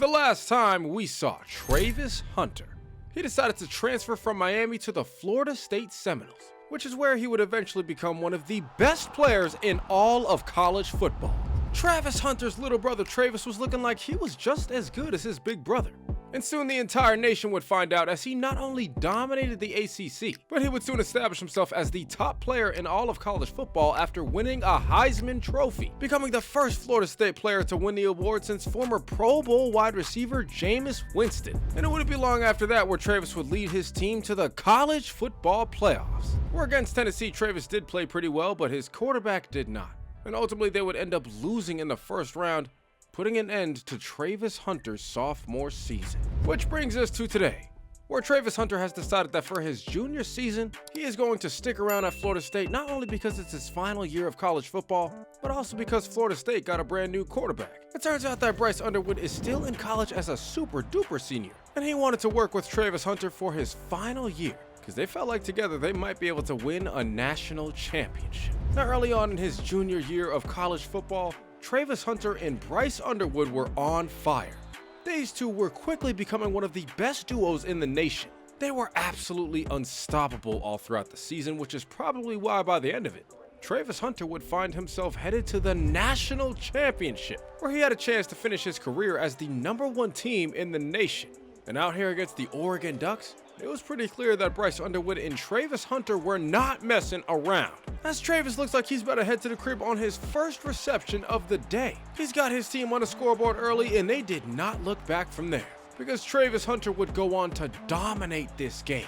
The last time we saw Trayvis Hunter, he decided to transfer from Miami to the Florida State Seminoles, which is where he would eventually become one of the best players in all of college football. Trayvis Hunter's little brother Trayvis was looking like he was just as good as his big brother. And soon the entire nation would find out, as he not only dominated the ACC, but he would soon establish himself as the top player in all of college football after winning a Heisman Trophy, becoming the first Florida State player to win the award since former Pro Bowl wide receiver Jameis Winston. And it wouldn't be long after that where Trayvis would lead his team to the college football playoffs, where against Tennessee Trayvis did play pretty well, but his quarterback did not. And ultimately they would end up losing in the first round, putting an end to Trayvis Hunter's sophomore season. Which brings us to today, where Trayvis Hunter has decided that for his junior season, he is going to stick around at Florida State not only because it's his final year of college football, but also because Florida State got a brand new quarterback. It turns out that Bryce Underwood is still in college as a super duper senior, and he wanted to work with Trayvis Hunter for his final year, because they felt like together they might be able to win a national championship. Now, early on in his junior year of college football, Trayvis Hunter and Bryce Underwood were on fire. These two were quickly becoming one of the best duos in the nation. They were absolutely unstoppable all throughout the season, which is probably why by the end of it, Trayvis Hunter would find himself headed to the national championship, where he had a chance to finish his career as the #1 team in the nation. And out here against the Oregon Ducks, it was pretty clear that Bryce Underwood and Trayvis Hunter were not messing around, as Trayvis looks like he's about to head to the crib on his first reception of the day. He's got his team on the scoreboard early, and they did not look back from there, because Trayvis Hunter would go on to dominate this game,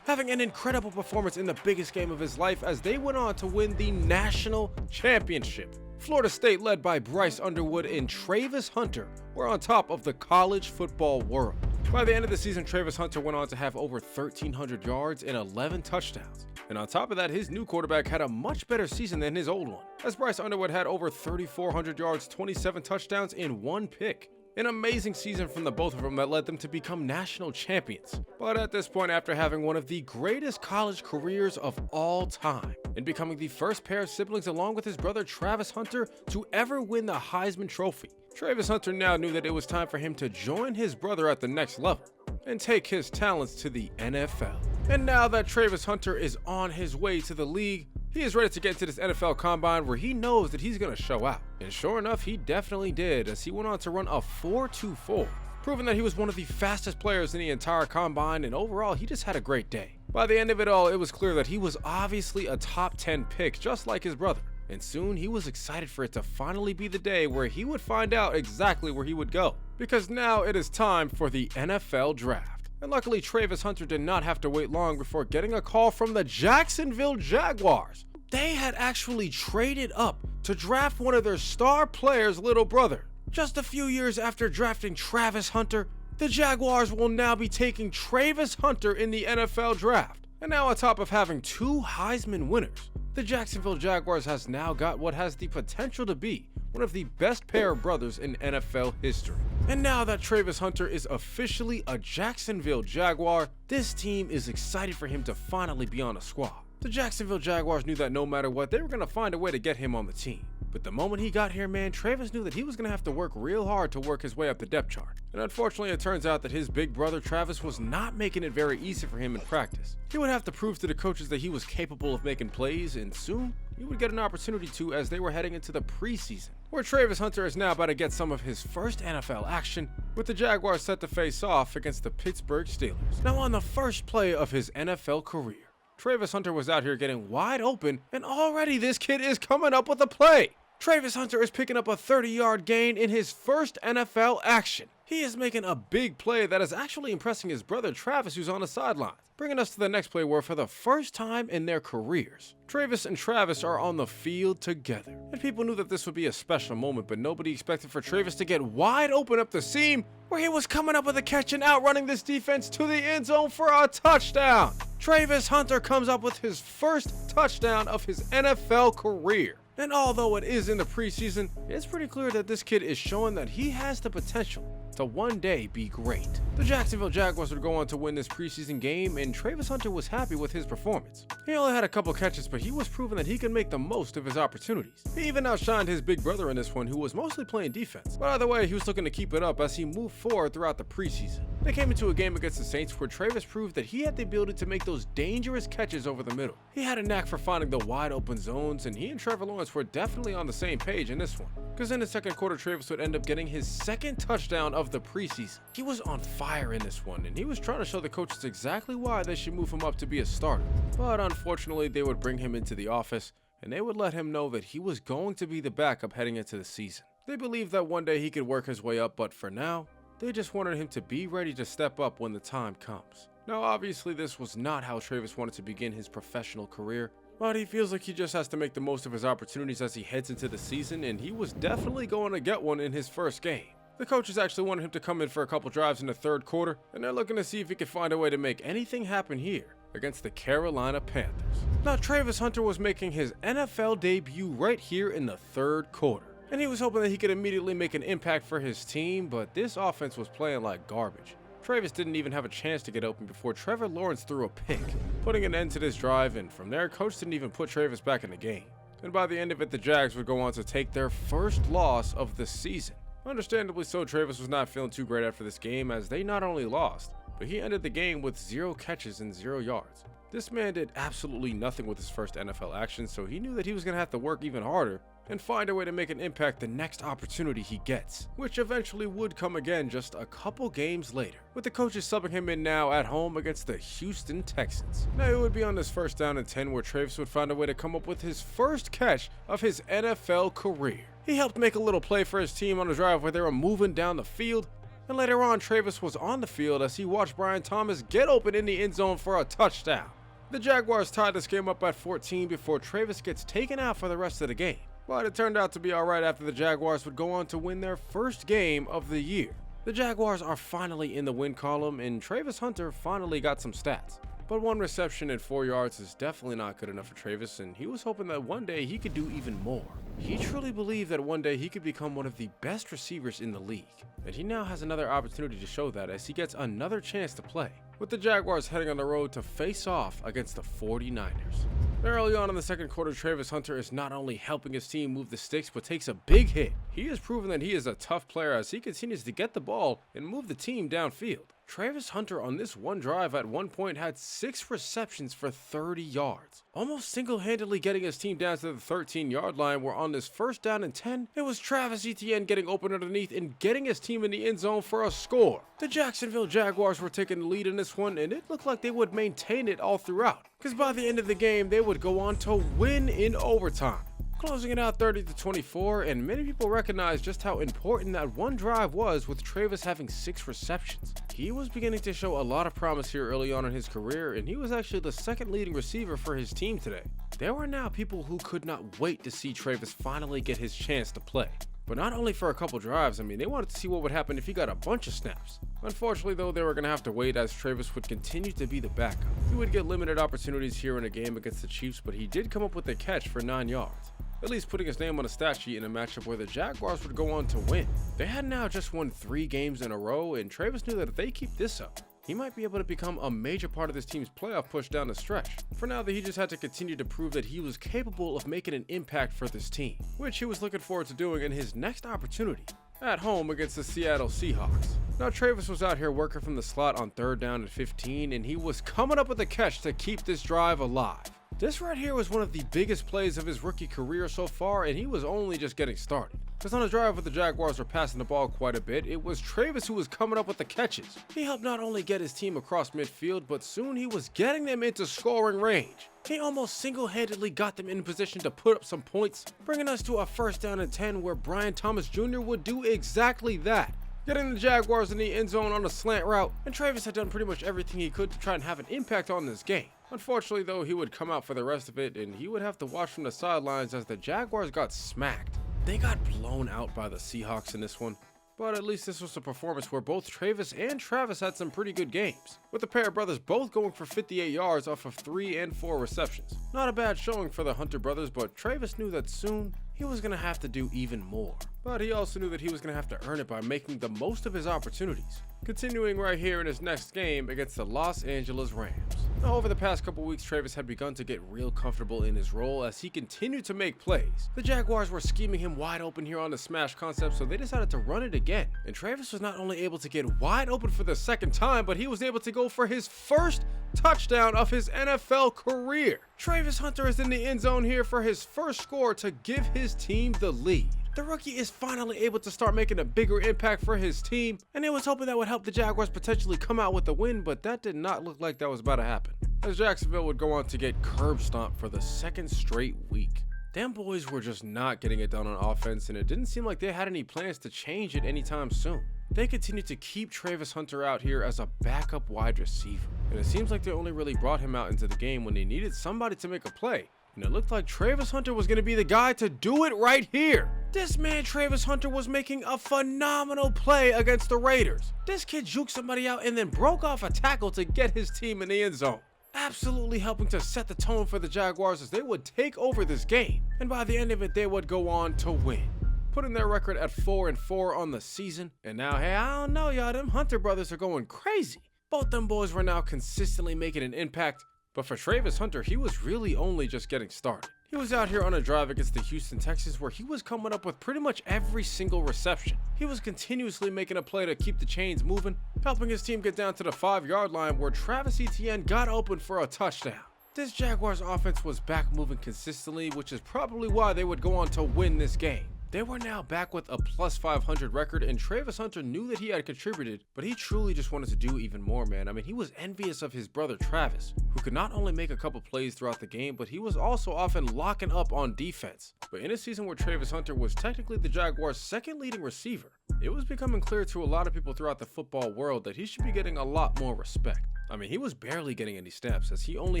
having an incredible performance in the biggest game of his life as they went on to win the national championship. Florida State, led by Bryce Underwood and Trayvis Hunter, were on top of the college football world. By the end of the season, Trayvis Hunter went on to have over 1,300 yards and 11 touchdowns. And on top of that, his new quarterback had a much better season than his old one, as Bryce Underwood had over 3,400 yards, 27 touchdowns, and 1 pick. An amazing season from the both of them that led them to become national champions. But at this point, after having one of the greatest college careers of all time, and becoming the first pair of siblings along with his brother Trayvis Hunter to ever win the Heisman Trophy, Trayvis Hunter now knew that it was time for him to join his brother at the next level and take his talents to the NFL. And now that Trayvis Hunter is on his way to the league, he is ready to get into this NFL Combine where he knows that he's going to show out. And sure enough, he definitely did, as he went on to run a 4.24, proving that he was one of the fastest players in the entire Combine, and overall, he just had a great day. By the end of it all, it was clear that he was obviously a top 10 pick, just like his brother. And soon he was excited for it to finally be the day where he would find out exactly where he would go, because now it is time for the NFL Draft. And luckily, Trayvis Hunter did not have to wait long before getting a call from the Jacksonville Jaguars. They had actually traded up to draft one of their star players' little brother. Just a few years after drafting Trayvis Hunter, the Jaguars will now be taking Trayvis Hunter in the NFL Draft. And now, on top of having 2 Heisman winners, the Jacksonville Jaguars has now got what has the potential to be one of the best pair of brothers in NFL history. And now that Trayvis Hunter is officially a Jacksonville Jaguar, this team is excited for him to finally be on the squad. The Jacksonville Jaguars knew that no matter what, they were going to find a way to get him on the team. But the moment he got here, man, Trayvis knew that he was going to have to work real hard to work his way up the depth chart. And unfortunately, it turns out that his big brother Travis was not making it very easy for him in practice. He would have to prove to the coaches that he was capable of making plays, and soon he would get an opportunity to, as they were heading into the preseason, where Trayvis Hunter is now about to get some of his first NFL action, with the Jaguars set to face off against the Pittsburgh Steelers. Now, on the first play of his NFL career, Trayvis Hunter was out here getting wide open, and already this kid is coming up with a play. Trayvis Hunter is picking up a 30-yard gain in his first NFL action. He is making a big play that is actually impressing his brother Travis, who's on the sidelines, bringing us to the next play where for the first time in their careers, Trayvis and Travis are on the field together. And people knew that this would be a special moment, but nobody expected for Trayvis to get wide open up the seam, where he was coming up with a catch and outrunning this defense to the end zone for a touchdown. Trayvis Hunter comes up with his first touchdown of his NFL career. And although it is in the preseason, it's pretty clear that this kid is showing that he has the potential to one day be great. The Jacksonville Jaguars would go on to win this preseason game, and Trayvis Hunter was happy with his performance. He only had a couple catches, but he was proving that he could make the most of his opportunities. He even outshined his big brother in this one, who was mostly playing defense. But either way, he was looking to keep it up as he moved forward throughout the preseason. They came into a game against the Saints where Trayvis proved that he had the ability to make those dangerous catches over the middle. He had a knack for finding the wide open zones, and he and Trevor Lawrence were definitely on the same page in this one. Because in the second quarter, Trayvis would end up getting his second touchdown of the preseason. He was on fire in this one, and he was trying to show the coaches exactly why they should move him up to be a starter. But unfortunately, they would bring him into the office, and they would let him know that he was going to be the backup heading into the season. They believed that one day he could work his way up, but for now, they just wanted him to be ready to step up when the time comes. Now, obviously, this was not how Trayvis wanted to begin his professional career, but he feels like he just has to make the most of his opportunities as he heads into the season, and he was definitely going to get one in his first game. The coaches actually wanted him to come in for a couple drives in the third quarter, and they're looking to see if he could find a way to make anything happen here against the Carolina Panthers. Now, Trayvis Hunter was making his NFL debut right here in the third quarter, and he was hoping that he could immediately make an impact for his team, but this offense was playing like garbage. Trayvis didn't even have a chance to get open before Trevor Lawrence threw a pick, putting an end to this drive, and from there, coach didn't even put Trayvis back in the game. And by the end of it, the Jags would go on to take their first loss of the season. Understandably so, Trayvis was not feeling too great after this game, as they not only lost, but he ended the game with 0 catches and 0 yards. This man did absolutely nothing with his first NFL action, so he knew that he was going to have to work even harder and find a way to make an impact the next opportunity he gets, which eventually would come again just a couple games later, with the coaches subbing him in now at home against the Houston Texans. Now it would be on this 1st down and 10 where Trayvis would find a way to come up with his first catch of his NFL career. He helped make a little play for his team on a drive where they were moving down the field, and later on Trayvis was on the field as he watched Brian Thomas get open in the end zone for a touchdown. The Jaguars tied this game up at 14 before Trayvis gets taken out for the rest of the game. But it turned out to be alright after the Jaguars would go on to win their first game of the year. The Jaguars are finally in the win column, and Trayvis Hunter finally got some stats. But 1 reception and 4 yards is definitely not good enough for Trayvis, and he was hoping that one day he could do even more. He truly believed that one day he could become one of the best receivers in the league, and he now has another opportunity to show that as he gets another chance to play, with the Jaguars heading on the road to face off against the 49ers. Early on in the second quarter, Trayvis Hunter is not only helping his team move the sticks, but takes a big hit. He has proven that he is a tough player as he continues to get the ball and move the team downfield. Trayvis Hunter on this one drive at one point had 6 receptions for 30 yards, almost single-handedly getting his team down to the 13-yard line, where on this 1st down and 10, it was Travis Etienne getting open underneath and getting his team in the end zone for a score. The Jacksonville Jaguars were taking the lead in this one, and it looked like they would maintain it all throughout, because by the end of the game, they would go on to win in overtime, closing it out 30-24, and many people recognize just how important that one drive was, with Trayvis having 6 receptions. He was beginning to show a lot of promise here early on in his career, and he was actually the 2nd leading receiver for his team today. There were now people who could not wait to see Trayvis finally get his chance to play. But not only for a couple drives, they wanted to see what would happen if he got a bunch of snaps. Unfortunately though, they were going to have to wait as Trayvis would continue to be the backup. He would get limited opportunities here in a game against the Chiefs, but he did come up with a catch for 9 yards. At least putting his name on a stat sheet in a matchup where the Jaguars would go on to win. They had now just won 3 games in a row, and Trayvis knew that if they keep this up, he might be able to become a major part of this team's playoff push down the stretch. For now, he just had to continue to prove that he was capable of making an impact for this team, which he was looking forward to doing in his next opportunity, at home against the Seattle Seahawks. Now, Trayvis was out here working from the slot on 3rd down and 15, and he was coming up with a catch to keep this drive alive. This right here was one of the biggest plays of his rookie career so far, and he was only just getting started. Because on a drive where the Jaguars were passing the ball quite a bit, it was Trayvis who was coming up with the catches. He helped not only get his team across midfield, but soon he was getting them into scoring range. He almost single-handedly got them in position to put up some points, bringing us to a 1st down and 10 where Brian Thomas Jr. would do exactly that, getting the Jaguars in the end zone on a slant route, and Trayvis had done pretty much everything he could to try and have an impact on this game. Unfortunately though, he would come out for the rest of it, and he would have to watch from the sidelines as the Jaguars got smacked. They got blown out by the Seahawks in this one, but at least this was a performance where both Trayvis and Travis had some pretty good games, with the pair of brothers both going for 58 yards off of 3 and 4 receptions. Not a bad showing for the Hunter brothers, but Trayvis knew that soon he was going to have to do even more. But he also knew that he was going to have to earn it by making the most of his opportunities. Continuing right here in his next game against the Los Angeles Rams. Now, over the past couple weeks, Trayvis had begun to get real comfortable in his role as he continued to make plays. The Jaguars were scheming him wide open here on the smash concept, so they decided to run it again. And Trayvis was not only able to get wide open for the second time, but he was able to go for his first touchdown of his NFL career. Trayvis Hunter is in the end zone here for his first score to give his team the lead. The rookie is finally able to start making a bigger impact for his team, and they was hoping that would help the Jaguars potentially come out with the win, but that did not look like that was about to happen, as Jacksonville would go on to get curb stomped for the second straight week. Them boys were just not getting it done on offense, and it didn't seem like they had any plans to change it anytime soon. They continued to keep Trayvis Hunter out here as a backup wide receiver, and it seems like they only really brought him out into the game when they needed somebody to make a play. And it looked like Trayvis Hunter was going to be the guy to do it right here. This man, Trayvis Hunter, was making a phenomenal play against the Raiders. This kid juked somebody out and then broke off a tackle to get his team in the end zone, absolutely helping to set the tone for the Jaguars as they would take over this game. And by the end of it, they would go on to win, putting their record at 4-4 on the season. And now, hey, I don't know, y'all, them Hunter brothers are going crazy. Both them boys were now consistently making an impact. But for Trayvis Hunter, he was really only just getting started. He was out here on a drive against the Houston Texans where he was coming up with pretty much every single reception. He was continuously making a play to keep the chains moving, helping his team get down to the 5-yard line where Travis Etienne got open for a touchdown. This Jaguars offense was back moving consistently, which is probably why they would go on to win this game. They were now back with a plus 500 record, and Trayvis Hunter knew that he had contributed, but he truly just wanted to do even more, man. I mean, he was envious of his brother Travis, who could not only make a couple plays throughout the game, but he was also often locking up on defense. But in a season where Trayvis Hunter was technically the Jaguars' second leading receiver, it was becoming clear to a lot of people throughout the football world that he should be getting a lot more respect. I mean, he was barely getting any snaps as he only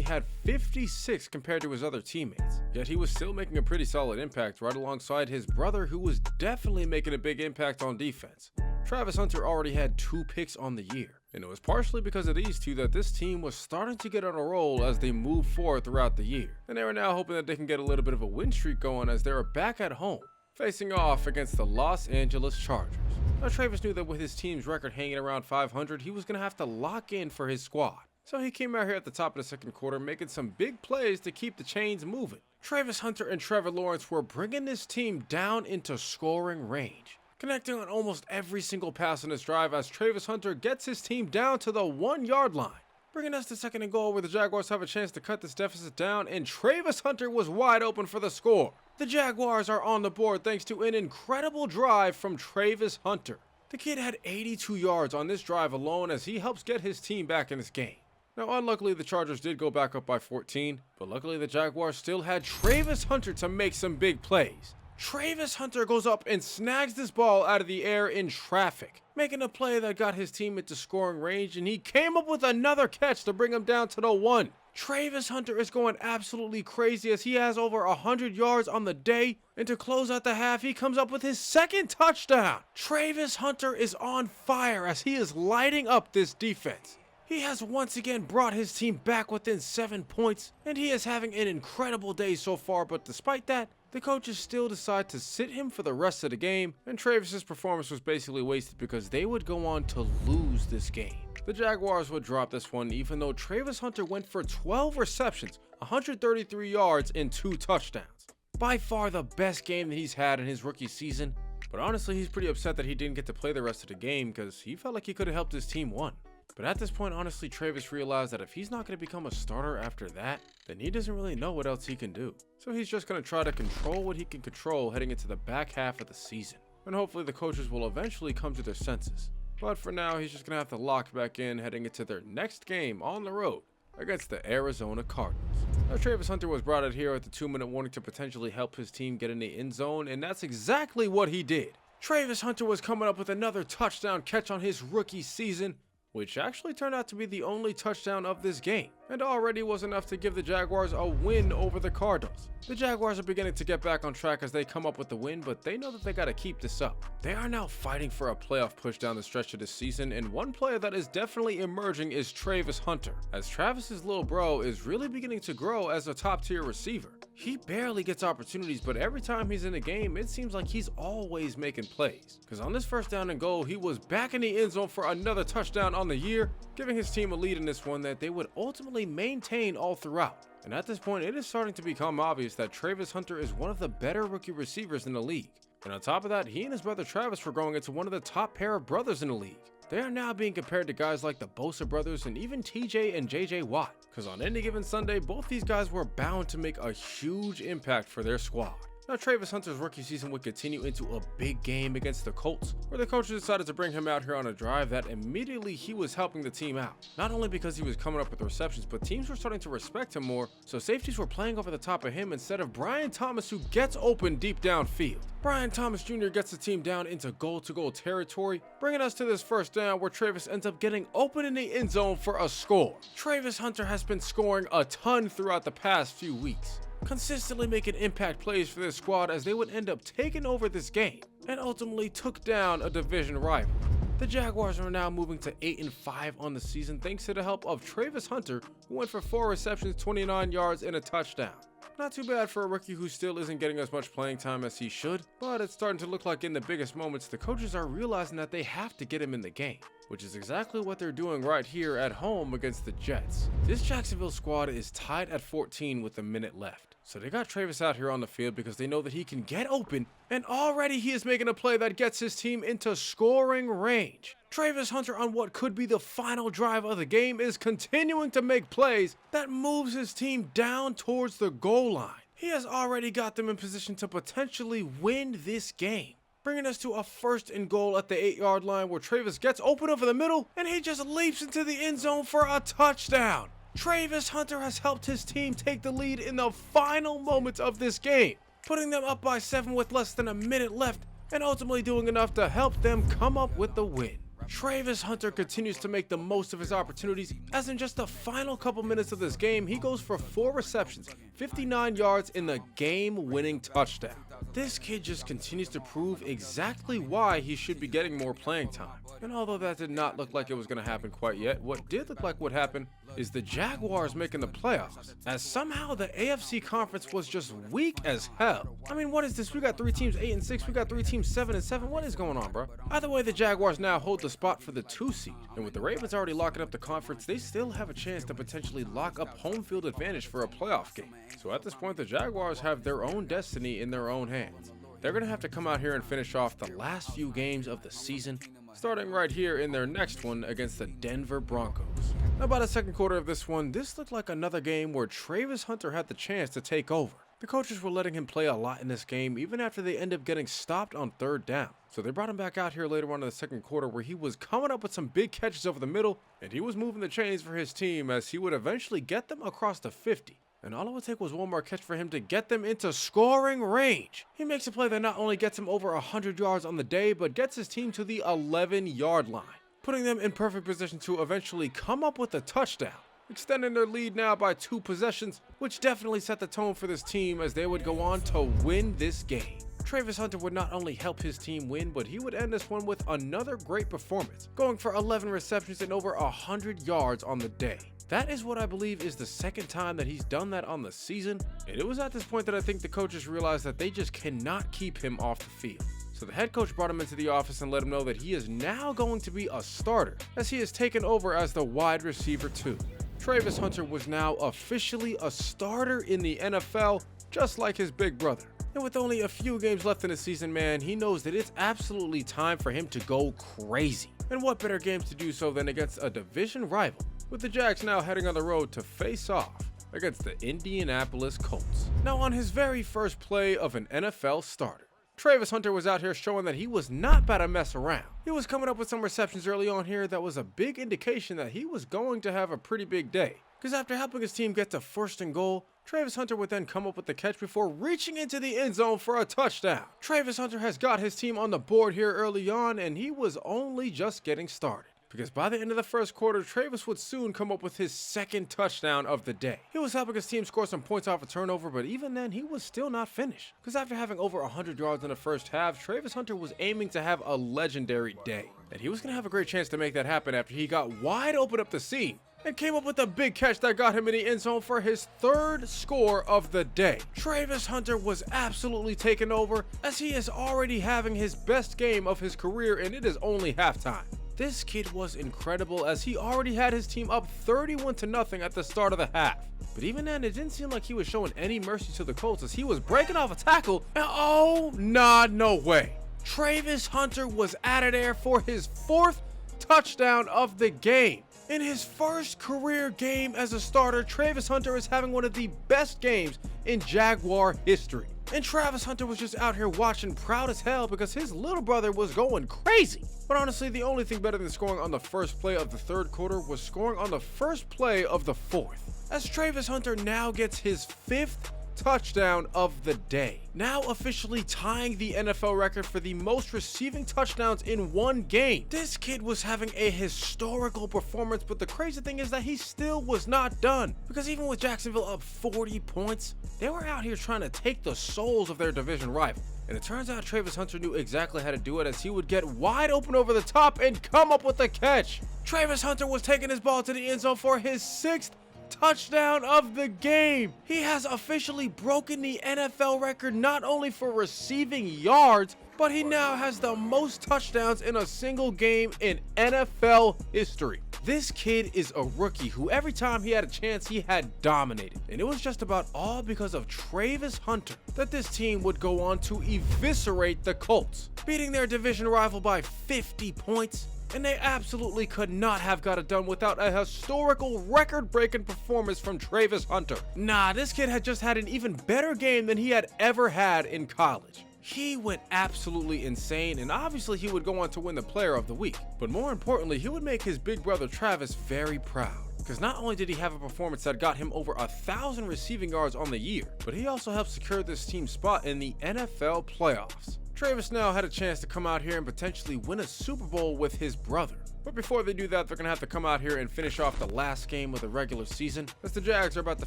had 56 compared to his other teammates. Yet he was still making a pretty solid impact right alongside his brother, who was definitely making a big impact on defense. Trayvis Hunter already had 2 picks on the year, and it was partially because of these two that this team was starting to get on a roll as they moved forward throughout the year. And they were now hoping that they can get a little bit of a win streak going as they were back at home, facing off against the Los Angeles Chargers. Now, Trayvis knew that with his team's record hanging around 500, he was going to have to lock in for his squad. So he came out here at the top of the second quarter, making some big plays to keep the chains moving. Trayvis Hunter and Trevor Lawrence were bringing this team down into scoring range, connecting on almost every single pass on this drive as Trayvis Hunter gets his team down to the 1-yard line, bringing us to 2nd and goal where the Jaguars have a chance to cut this deficit down, and Trayvis Hunter was wide open for the score. The Jaguars are on the board thanks to an incredible drive from Trayvis Hunter. The kid had 82 yards on this drive alone as he helps get his team back in this game. Now, unluckily, the Chargers did go back up by 14, but luckily the Jaguars still had Trayvis Hunter to make some big plays. Trayvis Hunter goes up and snags this ball out of the air in traffic, making a play that got his team into scoring range, and he came up with another catch to bring him down to the 1. Trayvis Hunter is going absolutely crazy as he has over 100 yards on the day, and to close out the half, he comes up with his second touchdown. Trayvis Hunter is on fire as he is lighting up this defense. He has once again brought his team back within 7 points, and he is having an incredible day so far, but despite that, the coaches still decide to sit him for the rest of the game, and Travis's performance was basically wasted because they would go on to lose this game. The Jaguars would drop this one even though Trayvis Hunter went for 12 receptions, 133 yards, and 2 touchdowns. By far the best game that he's had in his rookie season, but honestly he's pretty upset that he didn't get to play the rest of the game because he felt like he could have helped his team win. But at this point, honestly, Trayvis realized that if he's not going to become a starter after that, then he doesn't really know what else he can do. So he's just going to try to control what he can control heading into the back half of the season. And hopefully the coaches will eventually come to their senses. But for now, he's just going to have to lock back in heading into their next game on the road against the Arizona Cardinals. Now, Trayvis Hunter was brought out here at the 2-minute warning to potentially help his team get in the end zone, and that's exactly what he did. Trayvis Hunter was coming up with another touchdown catch on his rookie season, which actually turned out to be the only touchdown of this game. and already was enough to give the Jaguars a win over the Cardinals. The Jaguars are beginning to get back on track as they come up with the win, but they know that they gotta keep this up. They are now fighting for a playoff push down the stretch of this season, and one player that is definitely emerging is Trayvis Hunter, as Travis's little bro is really beginning to grow as a top tier receiver. He barely gets opportunities, but every time he's in the game, it seems like he's always making plays. Because on this first down and goal, he was back in the end zone for another touchdown on the year, giving his team a lead in this one that they would ultimately maintain all throughout. And at this point, it is starting to become obvious that Trayvis Hunter is one of the better rookie receivers in the league. And on top of that, he and his brother Travis were growing into one of the top pair of brothers in the league. They are now being compared to guys like the Bosa brothers and even TJ and JJ Watt, because on any given Sunday, both these guys were bound to make a huge impact for their squad. Now, Trayvis Hunter's rookie season would continue into a big game against the Colts, where the coaches decided to bring him out here on a drive that immediately he was helping the team out. Not only because he was coming up with receptions, but teams were starting to respect him more, so safeties were playing over the top of him instead of Brian Thomas, who gets open deep downfield. Brian Thomas Jr. gets the team down into goal-to-goal territory, bringing us to this first down where Trayvis ends up getting open in the end zone for a score. Trayvis Hunter has been scoring a ton throughout the past few weeks, consistently making impact plays for this squad as they would end up taking over this game and ultimately took down a division rival. The Jaguars are now moving to 8-5 on the season thanks to the help of Trayvis Hunter, who went for 4 receptions, 29 yards, and a touchdown. Not too bad for a rookie who still isn't getting as much playing time as he should, but it's starting to look like in the biggest moments the coaches are realizing that they have to get him in the game, which is exactly what they're doing right here at home against the Jets. This Jacksonville squad is tied at 14 with a minute left, so they got Trayvis out here on the field because they know that he can get open, and already he is making a play that gets his team into scoring range. Trayvis Hunter on what could be the final drive of the game is continuing to make plays that moves his team down towards the goal line. He has already got them in position to potentially win this game, bringing us to a 1st and goal at the 8-yard line where Trayvis gets open over the middle and he just leaps into the end zone for a touchdown. Trayvis Hunter has helped his team take the lead in the final moments of this game, putting them up by 7 with less than a minute left and ultimately doing enough to help them come up with the win. Trayvis Hunter continues to make the most of his opportunities, as in just the final couple minutes of this game, he goes for 4 receptions, 59 yards in the game-winning touchdown. This kid just continues to prove exactly why he should be getting more playing time. And although that did not look like it was going to happen quite yet, what did look like would happen is the Jaguars making the playoffs, as somehow the AFC conference was just weak as hell. I mean, what is this? We got 3 teams 8-6, we got 3 teams 7-7. What is going on, bro? Either way, the Jaguars now hold the spot for the 2 seed, and with the Ravens already locking up the conference, they still have a chance to potentially lock up home field advantage for a playoff game. So at this point, the Jaguars have their own destiny in their own hands. They're going to have to come out here and finish off the last few games of the season, starting right here in their next one against the Denver Broncos. Now, by the second quarter of this one, this looked like another game where Trayvis Hunter had the chance to take over. The coaches were letting him play a lot in this game, even after they ended up getting stopped on 3rd down. So they brought him back out here later on in the second quarter where he was coming up with some big catches over the middle, and he was moving the chains for his team as he would eventually get them across the 50. And all it would take was one more catch for him to get them into scoring range. He makes a play that not only gets him over 100 yards on the day, but gets his team to the 11-yard line, putting them in perfect position to eventually come up with a touchdown, extending their lead now by 2 possessions, which definitely set the tone for this team as they would go on to win this game. Trayvis Hunter would not only help his team win, but he would end this one with another great performance, going for 11 receptions and over 100 yards on the day. That is what I believe is the second time that he's done that on the season, and it was at this point that I think the coaches realized that they just cannot keep him off the field. So the head coach brought him into the office and let him know that he is now going to be a starter, as he has taken over as the wide receiver 2. Trayvis Hunter was now officially a starter in the NFL, just like his big brother. And with only a few games left in the season, man, he knows that it's absolutely time for him to go crazy. And what better games to do so than against a division rival, with the Jags now heading on the road to face off against the Indianapolis Colts. Now, on his very first play of an NFL starter, Trayvis Hunter was out here showing that he was not about to mess around. He was coming up with some receptions early on here that was a big indication that he was going to have a pretty big day. Because after helping his team get to 1st and goal, Trayvis Hunter would then come up with the catch before reaching into the end zone for a touchdown. Trayvis Hunter has got his team on the board here early on, and he was only just getting started. because by the end of the first quarter, Trayvis would soon come up with his second touchdown of the day. He was helping his team score some points off a turnover, but even then, he was still not finished, because after having over 100 yards in the first half, Trayvis Hunter was aiming to have a legendary day, and he was going to have a great chance to make that happen after he got wide open up the seam and came up with a big catch that got him in the end zone for his third score of the day. Trayvis Hunter was absolutely taken over, as he is already having his best game of his career, and it is only halftime. This kid was incredible, as he already had his team up 31-0 at the start of the half. But even then, it didn't seem like he was showing any mercy to the Colts, as he was breaking off a tackle, and oh, nah, no way. Trayvis Hunter was out of there for his fourth touchdown of the game. In his first career game as a starter, Trayvis Hunter is having one of the best games in Jaguar history. And Trayvis Hunter was just out here watching proud as hell because his little brother was going crazy. But honestly, the only thing better than scoring on the first play of the third quarter was scoring on the first play of the fourth, as Trayvis Hunter now gets his fifth touchdown of the day, now officially tying the NFL record for the most receiving touchdowns in one game. This kid was having a historical performance, but the crazy thing is that he still was not done, because even with Jacksonville up 40 points, they were out here trying to take the souls of their division rival. And it turns out Trayvis Hunter knew exactly how to do it, as he would get wide open over the top and come up with the catch. Trayvis Hunter was taking his ball to the end zone for his sixth touchdown of the game. He has officially broken the NFL record not only for receiving yards, but he now has the most touchdowns in a single game in NFL history. This kid is a rookie who every time he had a chance, he had dominated. And it was just about all because of Trayvis Hunter that this team would go on to eviscerate the Colts, beating their division rival by 50 points. And they absolutely could not have got it done without a historical record-breaking performance from Trayvis Hunter. Nah, this kid had just had an even better game than he had ever had in college. He went absolutely insane, and obviously he would go on to win the Player of the Week. But more importantly, he would make his big brother Travis very proud, because not only did he have a performance that got him over 1,000 receiving yards on the year, but he also helped secure this team's spot in the NFL playoffs. Trayvis now had a chance to come out here and potentially win a Super Bowl with his brother. But before they do that, they're going to have to come out here and finish off the last game of the regular season, as the Jags are about to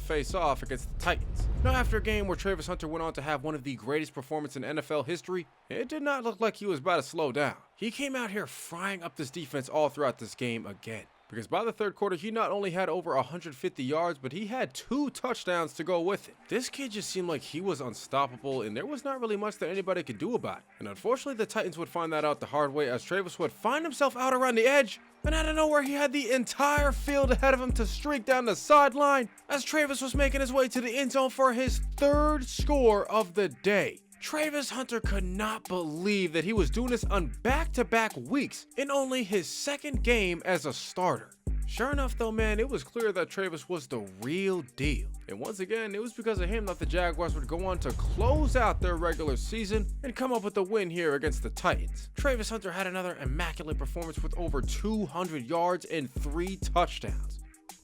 face off against the Titans. Now, after a game where Trayvis Hunter went on to have one of the greatest performances in NFL history, it did not look like he was about to slow down. He came out here frying up this defense all throughout this game again, because by the third quarter, he not only had over 150 yards, but he had 2 touchdowns to go with it. This kid just seemed like he was unstoppable, and there was not really much that anybody could do about it. And unfortunately, the Titans would find that out the hard way, as Trayvis would find himself out around the edge, and out of nowhere, he had the entire field ahead of him to streak down the sideline, as Trayvis was making his way to the end zone for his third score of the day. Trayvis Hunter could not believe that he was doing this on back-to-back weeks in only his second game as a starter. Sure enough though, man, it was clear that Trayvis was the real deal. And once again, it was because of him that the Jaguars would go on to close out their regular season and come up with a win here against the Titans. Trayvis Hunter had another immaculate performance with over 200 yards and 3 touchdowns.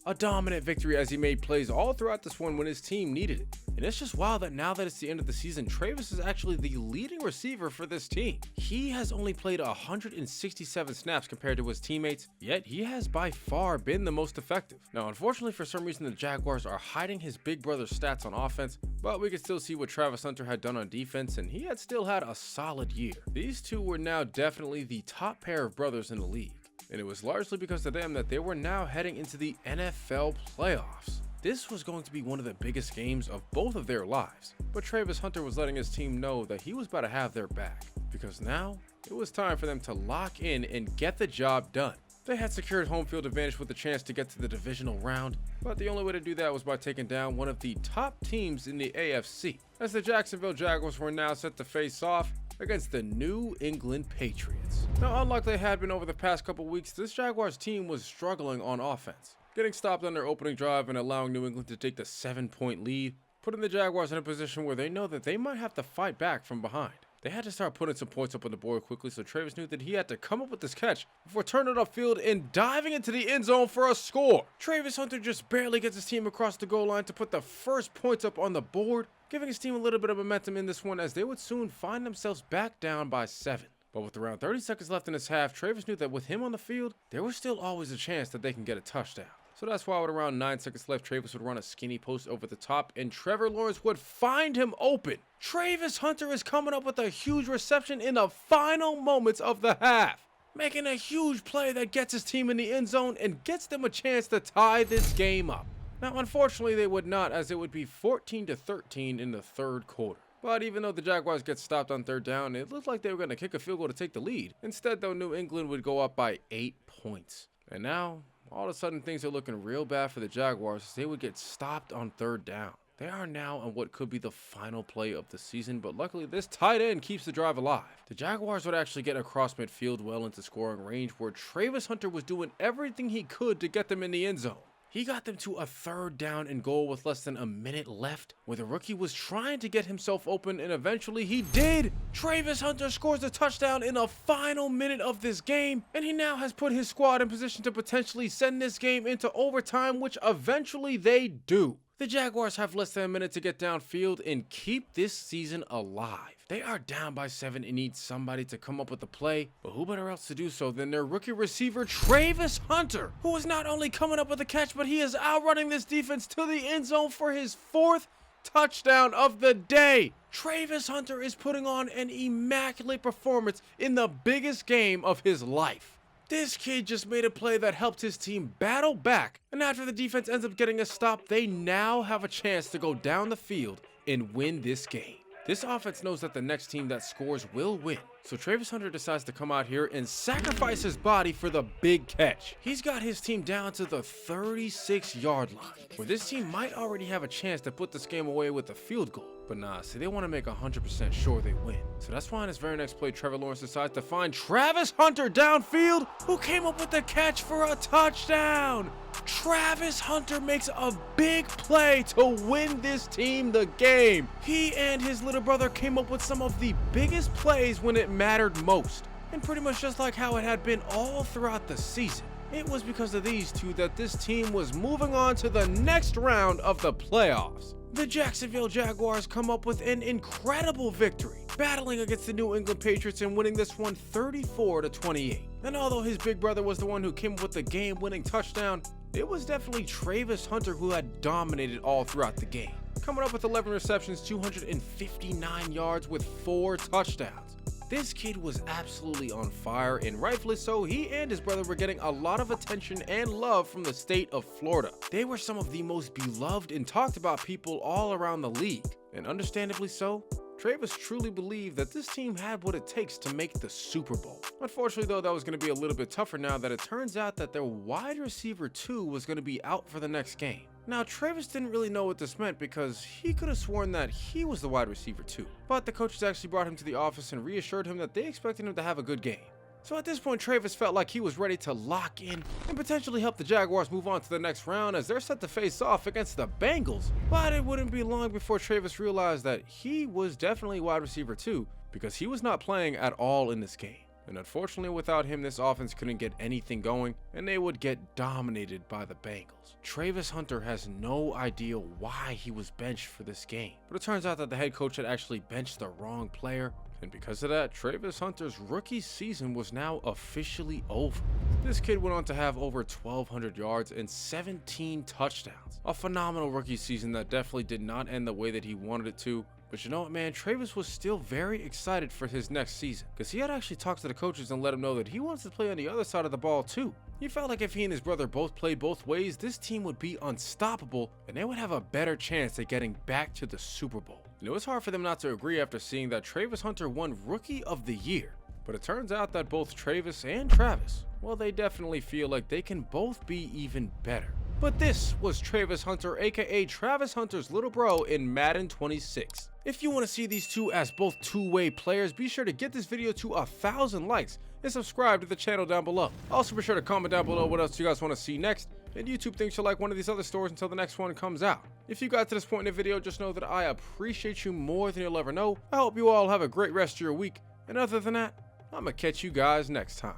A dominant victory as he made plays all throughout this one when his team needed it. And it's just wild that now that it's the end of the season, Trayvis is actually the leading receiver for this team. He has only played 167 snaps compared to his teammates, yet he has by far been the most effective. Now, unfortunately, for some reason, the Jaguars are hiding his big brother's stats on offense, but we could still see what Trayvis Hunter had done on defense, and he had still had a solid year. These two were now definitely the top pair of brothers in the league, and it was largely because of them that they were now heading into the NFL playoffs. This was going to be one of the biggest games of both of their lives, but Trayvis Hunter was letting his team know that he was about to have their back, because now it was time for them to lock in and get the job done. They had secured home field advantage with a chance to get to the divisional round, but the only way to do that was by taking down one of the top teams in the AFC, as the Jacksonville Jaguars were now set to face off against the New England Patriots. Now, unlike they had been over the past couple weeks, this Jaguars team was struggling on offense, getting stopped on their opening drive and allowing New England to take the 7-point lead, putting the Jaguars in a position where they know that they might have to fight back from behind. They had to start putting some points up on the board quickly, so Trayvis knew that he had to come up with this catch before turning it upfield and diving into the end zone for a score. Trayvis Hunter just barely gets his team across the goal line to put the first points up on the board, giving his team a little bit of momentum in this one, as they would soon find themselves back down by 7. But with around 30 seconds left in this half, Trayvis knew that with him on the field, there was still always a chance that they can get a touchdown. So that's why with around 9 seconds left, Trayvis would run a skinny post over the top and Trevor Lawrence would find him open. Trayvis Hunter is coming up with a huge reception in the final moments of the half, making a huge play that gets his team in the end zone and gets them a chance to tie this game up. Now, unfortunately, they would not, as it would be 14-13 in the third quarter. But even though the Jaguars get stopped on third down, it looked like they were going to kick a field goal to take the lead. Instead, though, New England would go up by 8 points. And now, all of a sudden, things are looking real bad for the Jaguars as they would get stopped on third down. They are now on what could be the final play of the season, but luckily this tight end keeps the drive alive. The Jaguars would actually get across midfield well into scoring range, where Trayvis Hunter was doing everything he could to get them in the end zone. He got them to a third down and goal with less than a minute left, where the rookie was trying to get himself open, and eventually he did. Trayvis Hunter scores a touchdown in the final minute of this game, and he now has put his squad in position to potentially send this game into overtime, which eventually they do. The Jaguars have less than a minute to get downfield and keep this season alive. They are down by 7 and need somebody to come up with a play, but who better else to do so than their rookie receiver Trayvis Hunter, who is not only coming up with a catch, but he is outrunning this defense to the end zone for his 4th touchdown of the day. Trayvis Hunter is putting on an immaculate performance in the biggest game of his life. This kid just made a play that helped his team battle back, and after the defense ends up getting a stop, they now have a chance to go down the field and win this game. This offense knows that the next team that scores will win, so Trayvis Hunter decides to come out here and sacrifice his body for the big catch. He's got his team down to the 36-yard line, where this team might already have a chance to put this game away with a field goal. But nah, see, they want to make 100% sure they win. So that's why in his very next play, Trevor Lawrence decides to find Trayvis Hunter downfield, who came up with the catch for a touchdown. Trayvis Hunter makes a big play to win this team the game. He and his little brother came up with some of the biggest plays when it mattered most. And pretty much just like how it had been all throughout the season, it was because of these two that this team was moving on to the next round of the playoffs. The Jacksonville Jaguars come up with an incredible victory, battling against the New England Patriots and winning this one 34-28. And although his big brother was the one who came up with the game-winning touchdown, it was definitely Trayvis Hunter who had dominated all throughout the game, coming up with 11 receptions, 259 yards with 4 touchdowns. This kid was absolutely on fire, and rightfully so. He and his brother were getting a lot of attention and love from the state of Florida. They were some of the most beloved and talked about people all around the league, and understandably so. Trayvis truly believed that this team had what it takes to make the Super Bowl. Unfortunately, though, that was going to be a little bit tougher now that it turns out that their wide receiver 2 was going to be out for the next game. Now, Trayvis didn't really know what this meant because he could have sworn that he was the wide receiver 2, but the coaches actually brought him to the office and reassured him that they expected him to have a good game. So at this point, Trayvis felt like he was ready to lock in and potentially help the Jaguars move on to the next round as they're set to face off against the Bengals. But it wouldn't be long before Trayvis realized that he was definitely wide receiver 2 because he was not playing at all in this game. And unfortunately, without him, this offense couldn't get anything going, and they would get dominated by the Bengals. Trayvis Hunter has no idea why he was benched for this game, but it turns out that the head coach had actually benched the wrong player, and because of that, Trayvis Hunter's rookie season was now officially over. This kid went on to have over 1,200 yards and 17 touchdowns. A phenomenal rookie season that definitely did not end the way that he wanted it to. But you know what, man, Trayvis was still very excited for his next season because he had actually talked to the coaches and let them know that he wants to play on the other side of the ball too. He felt like if he and his brother both played both ways, this team would be unstoppable and they would have a better chance at getting back to the Super Bowl. And it was hard for them not to agree after seeing that Trayvis Hunter won Rookie of the Year. But it turns out that both Trayvis and Travis, well, they definitely feel like they can both be even better. But this was Trayvis Hunter, aka Travis Hunter's little bro in Madden 26. If you want to see these two as both two-way players, be sure to get this video to 1,000 likes and subscribe to the channel down below. Also be sure to comment down below what else you guys want to see next, and YouTube thinks you'll like one of these other stories until the next one comes out. If you got to this point in the video, just know that I appreciate you more than you'll ever know. I hope you all have a great rest of your week, and other than that, I'm gonna catch you guys next time.